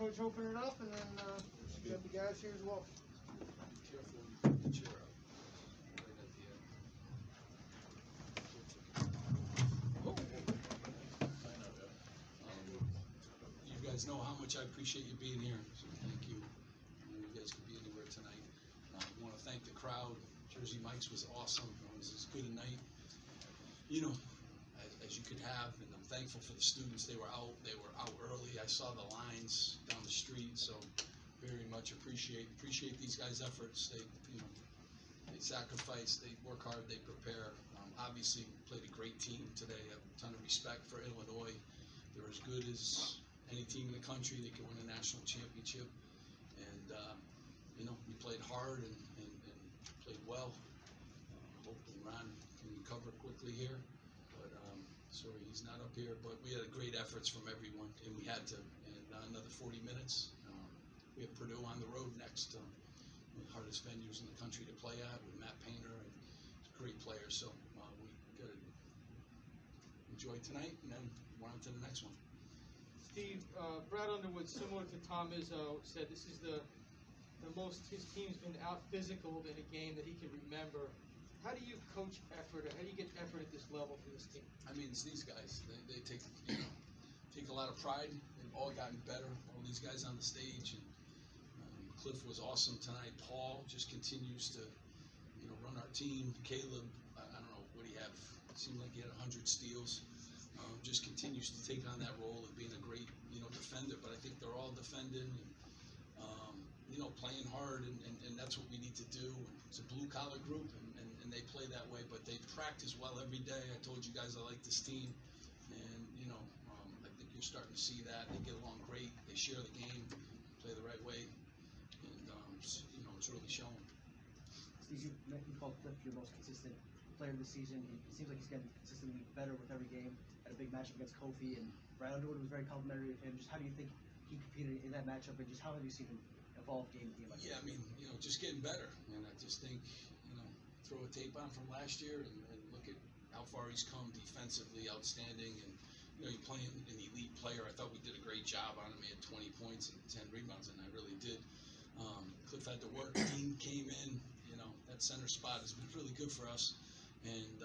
Coach open it up, and then you have the guys here as well. Careful, you put the chair up. Right at the end. You guys know how much I appreciate you being here, so thank you. You guys could be anywhere tonight. I want to thank the crowd. Jersey Mike's was awesome. It was as good a night, as you could have, and I'm thankful for the students. They were out early. I saw the lines down the street, so very much appreciate these guys' efforts. They sacrifice, they work hard, they prepare. Obviously played a great team today. I have a ton of respect for Illinois. They're as good as any team in the country. They could win a national championship, and we played hard and played well. Hopefully Ron can recover quickly here, but sorry he's not up here. But we had great efforts from everyone, and we had to. And another 40 minutes. We have Purdue on the road next. One of the hardest venues in the country to play at with Matt Painter, and he's a great player. So we got to enjoy tonight, and then we're on to the next one. Steve, Brad Underwood, similar to Tom Izzo, said this is the most his team's been out physical in a game that he can remember. How do you coach effort, or how do you get effort at this level for this team? I mean, it's these guys. They take a lot of pride. They've all gotten better. All these guys on the stage, and Cliff was awesome tonight. Paul just continues to, run our team. Caleb, I don't know what he had. It seemed like he had 100 steals. Just continues to take on that role of being a great, defender. But I think they're all defending and, playing hard, and that's what we need to do. It's a blue-collar group, and they play that way, but they practice well every day. I told you guys I like this team, and, I think you're starting to see that. They get along great. They share the game, play the right way, and, it's really showing. Steve, you called Cliff your most consistent player this season. It seems like he's getting consistently better with every game. Had a big matchup against Kofi, and Brad Underwood was very complimentary of him. Just how do you think he competed in that matchup, and just how have you seen him evolve game to game? Yeah, I mean, just getting better, and I just think, throw a tape on from last year and look at how far he's come defensively, outstanding, and you're playing an elite player. I thought we did a great job on him. He had 20 points and 10 rebounds, and I really did. Cliff had to work. Team came in. That center spot has been really good for us, and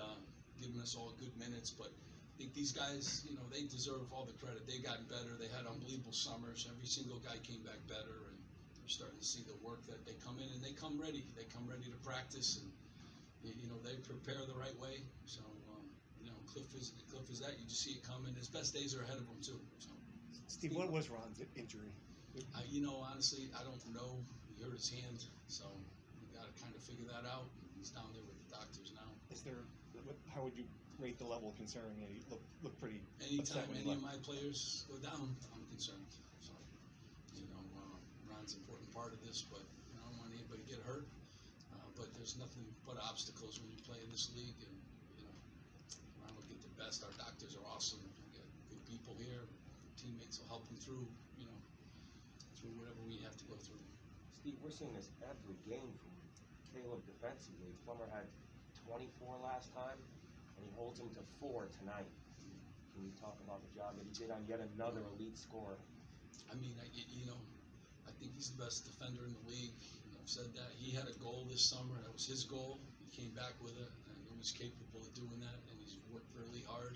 giving us all good minutes. But I think these guys, they deserve all the credit. They've gotten better. They had unbelievable summers. Every single guy came back better, and you're starting to see the work that they come in, and they come ready. They come ready to practice, and they prepare the right way. So Cliff is that. You just see it coming. His best days are ahead of him too. So. Steve, what was Ron's injury? Honestly, I don't know. He hurt his hand, so we got to kind of figure that out. He's down there with the doctors now. How would you rate the level of concern? He looked pretty. Anytime any of my players go down, I'm concerned. So, Ron's an important part of this, but I don't want anybody to get hurt. But there's nothing but obstacles when you play in this league, and Ron will get the best. Our doctors are awesome. We got good people here. Teammates will help him through. Through whatever we have to go through. Steve, we're seeing this every game from Caleb defensively. Plummer had 24 last time, and he holds him to 4 tonight. Can you talk about the job that he did on yet another elite scorer? I mean, I think he's the best defender in the league. I've said that. He had a goal this summer. That was his goal. He came back with it, and he was capable of doing that, and he's worked really hard.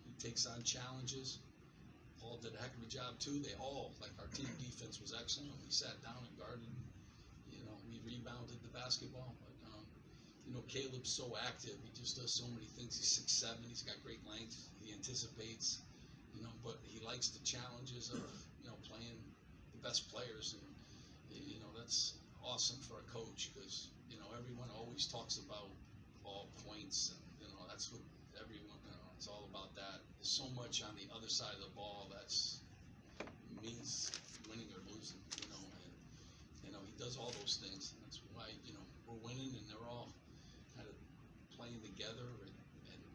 He takes on challenges. Paul did a heck of a job too. They all, our team defense was excellent. We sat down and guarded. We rebounded the basketball. But Caleb's so active. He just does so many things. He's 6'7". He's got great length. He anticipates. But he likes the challenges of playing the best players, and that's awesome for a coach because everyone always talks about all points, and that's what everyone. It's all about that. There's so much on the other side of the ball that's means winning or losing, and he does all those things. And that's why we're winning, and they're all kind of playing together, and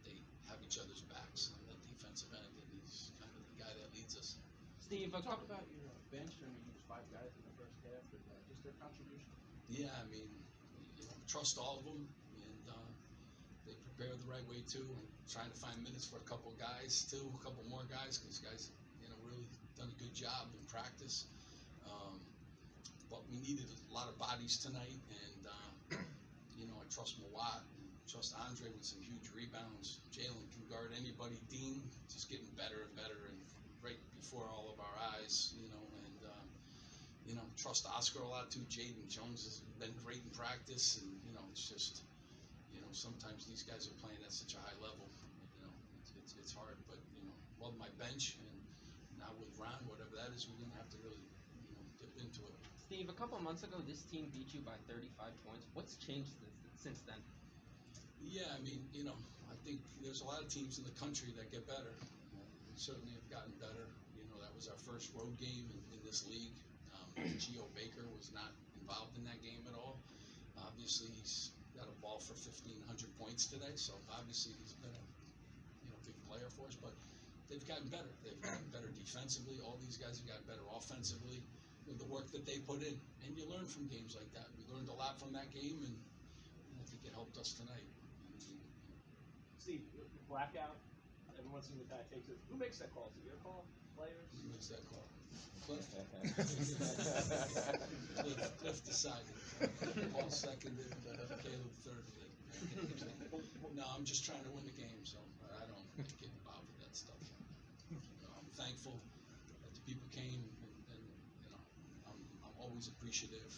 they have each other's backs on the defensive end, and he's kind of the guy that leads us. Steve, talk about your bench. You used 5 guys in the first half, and just their contribution. Yeah, I mean, trust all of them, and they prepare the right way too. And trying to find minutes for a couple guys too, a couple more guys, because guys, really done a good job in practice. But we needed a lot of bodies tonight, and you know, I trust Mawat, and trust Andre with some huge rebounds. Jalen can guard anybody. Dean just getting better and better, and right before all of our eyes, you know, and you know, trust Oscar a lot too. Jaden Jones has been great in practice, and you know, it's just, you know, sometimes these guys are playing at such a high level, you know, it's hard, but you know, love my bench, and now with Ron, whatever that is, we're gonna have to really, you know, dip into it. Steve, a couple months ago, this team beat you by 35 points. What's changed since then? Yeah, I mean, you know, I think there's a lot of teams in the country that get better. We certainly have gotten better. You know, that was our first road game in this league. Geo Baker was not involved in that game at all. Obviously, he's got a ball for 1,500 points today, so obviously he's been a, you know, big player for us. But they've gotten better. They've gotten better defensively. All these guys have gotten better offensively with the work that they put in. And you learn from games like that. We learned a lot from that game, and I think it helped us tonight. Steve, blackout. Everyone's seen the guy takes it. Who makes that call? Is it your call? Players? Who makes that call? Cliff. Cliff decided. Paul seconded, Caleb thirded it. No, I'm just trying to win the game, so I don't get involved with that stuff. You know, I'm thankful that the people came, and you know, I'm always appreciative.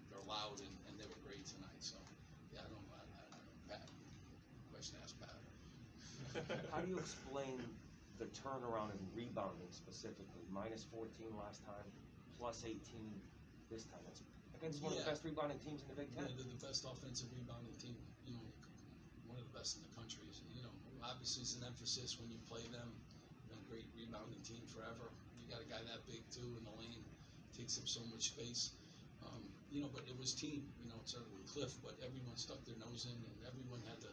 They're loud, and they were great tonight. So yeah, I don't Pat. Question to ask Pat. How do you explain the turnaround in rebounding specifically? Minus 14 last time, plus 18 this time. It's against one of the best rebounding teams in the Big Ten. Yeah, they're the best offensive rebounding team, you know, one of the best in the country. You know, obviously it's an emphasis when you play them. They're a great rebounding team forever. You got a guy that big too in the lane, takes up so much space. You know, but it was team. You know, it started with Cliff, but everyone stuck their nose in, and everyone had to,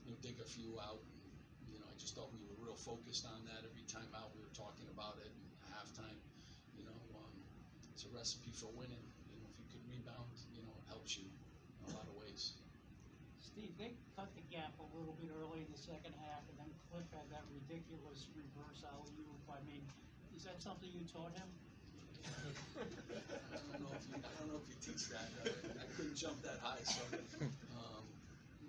you know, dig a few out. You know, I just thought we were real focused on that. Every time out, we were talking about it. And halftime, you know, it's a recipe for winning. You know, if you could rebound, you know, it helps you in a lot of ways. Steve, they cut the gap a little bit early in the second half, and then Cliff had that ridiculous reverse alley-oop. I mean, is that something you taught him? I don't know if you teach that. I couldn't jump that high, so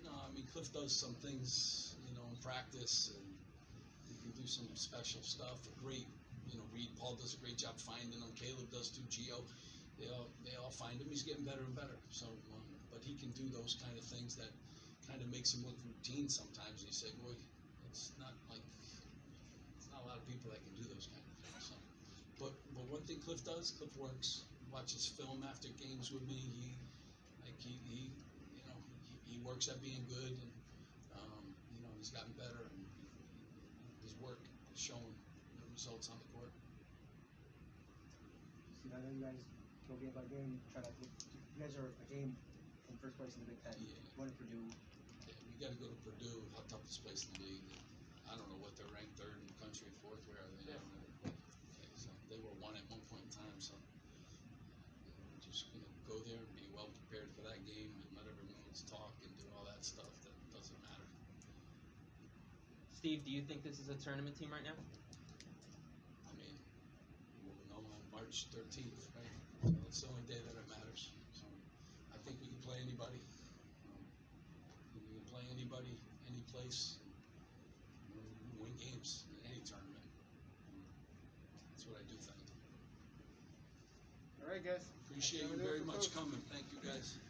no. I mean, Cliff does some things, you know, in practice, and he can do some special stuff. A great, you know, Reed Paul does a great job finding him. Caleb does too. Geo, they all find him. He's getting better and better. So, but he can do those kind of things that kind of makes him look routine sometimes. And you say, boy, it's not a lot of people that can do those kind of things. So. But one thing Cliff does, Cliff works. Watches film after games with me. He works at being good, and you know, he's gotten better, and his work is showing the results on the court. Steve, I know you guys go game by game, try not to. You guys are a game from first place in the Big Ten. Yeah. Going to Purdue. Yeah, we got to go to Purdue, how toughest place in the league. I don't know what they're ranked third in the country, fourth. Where are they? So they were one at one point in time. So we're just gonna go there and be well prepared for that game, and let everyone talk and do all that stuff that doesn't matter. Steve, do you think this is a tournament team right now? I mean, we'll know on March 13th, right? So that's the only day that it matters. So I think we can play anybody. We can play anybody, any place. We can win games in any tournament. That's what I do think. All right, guys. Appreciate you That's how we do it very for much folks. coming. Thank you, guys.